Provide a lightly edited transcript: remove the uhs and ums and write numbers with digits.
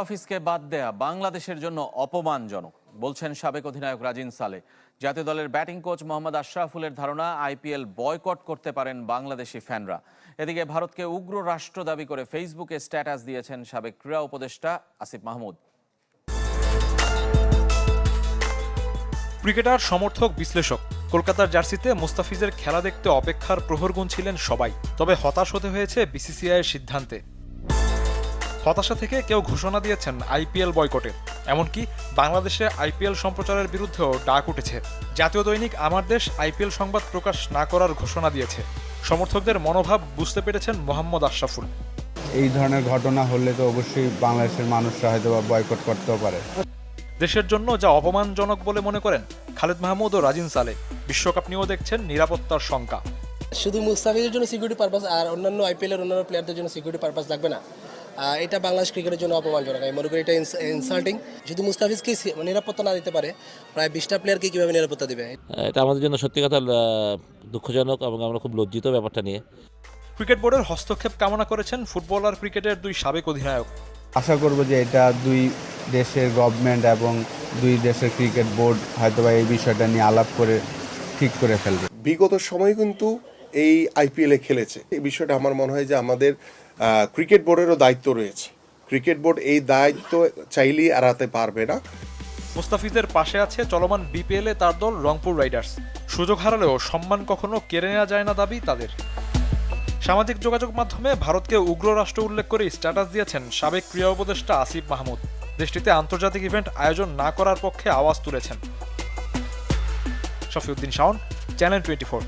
অফিসকে বাদ দেয়া বাংলাদেশের জন্য অপমানজনক বলছেন সাবেক অধিনায়ক রাজিন সালে। জাতীয় দলের ব্যাটিং কোচ মোহাম্মদ আশরাফুলের ধারণা আইপিএল বয়কট করতে পারেন বাংলাদেশি ফ্যানরা। এদিকে ভারতকে উগ্র রাষ্ট্র দাবি করে ফেসবুকে স্ট্যাটাস দিয়েছেন সাবেক ক্রীড়া উপদেষ্টা আসিফ মাহমুদ। ক্রিকেটার, সমর্থক, বিশ্লেষক, কলকাতার জার্সিতে মুস্তাফিজের খেলা দেখতে অপেক্ষার প্রহর গুনছিলেন সবাই। তবে হতাশ হতে হয়েছে বিসিসিআইয়ের সিদ্ধান্তে। হতাশা থেকে কেউ ঘোষণা দিয়েছেন আইপিএল বয়কটে। এমনকি বাংলাদেশে আইপিএল সম্প্রচারের বিরুদ্ধেও ডাক উঠেছে। জাতীয় দৈনিক আমার দেশ আইপিএল সংবাদ প্রকাশ না করার ঘোষণা দিয়েছে। সমর্থকদের মনোভাব বুঝতে পেরেছেন মোহাম্মদ আশরাফুল। এই ধরনের ঘটনা হলে তো অবশ্যই বাংলাদেশের মানুষরা হয়তো বয়কট করতেও পারে। দেশের জন্য যা অপমানজনক বলে মনে করেন খালেদ মাহমুদ ও রাজিন সালে। বিশ্বকাপ নিয়েও দেখছেন নিরাপত্তার শঙ্কা। শুধু মুস্তাফিজের জন্য সিকিউরিটি পারপাস আর অন্যান্য আইপিএলের অন্যান্য প্লেয়ারদের জন্য সিকিউরিটি পারপাস লাগবে না। এটা বাংলাদেশ ক্রিকেটের জন্য অপমানজনক। আমি মনে করি এটা ইনসাল্টিং। যদি মুস্তাফিজকে নিরাপত্তা না দিতে পারে, প্রায় 20টা প্লেয়ারকে কীভাবে নিরাপত্তা দেবে? এটা আমাদের জন্য সত্যি কথা দুঃখজনক এবং আমরা খুব লজ্জিত ব্যাপারটা নিয়ে। ক্রিকেট বোর্ডের হস্তক্ষেপ কামনা করেছেন ফুটবল আর ক্রিকেটের দুই সাবেক অধিনায়ক। আশা করব যে এটা দুই দেশের গভর্নমেন্ট এবং দুই দেশের ক্রিকেট বোর্ড হয়তোবা এই বিষয়টা নিয়ে আলাপ করে ঠিক করে ফেলবে। বিগত সময় কিন্তু এই আইপিএলে খেলেছে। এই বিষয়টা আমার মনে হয় যে আমাদের ক্রিকেট বোর্ডেরও দায়িত্ব রয়েছে। ক্রিকেট বোর্ড এই দায়িত্ব চাইলেই এড়াতে পারবে না। মুস্তাফিজের পাশে আছে চলমান বিপিএলে তার দল রংপুর রাইডার্স। সুযোগ হারালেও সম্মান কখনো কেড়ে নেওয়া যায় না দাবি তাদের। সামাজিক যোগাযোগ মাধ্যমে ভারতকে উগ্র রাষ্ট্র উল্লেখ করে স্ট্যাটাস দিয়েছেন সাবেক ক্রীড়া উপদেষ্টা আসিফ মাহমুদ। দেশটিতে আন্তর্জাতিক ইভেন্ট আয়োজন না করার পক্ষে আওয়াজ তুলেছেন। শফিউদ্দিন শাওন, চ্যানেল 24।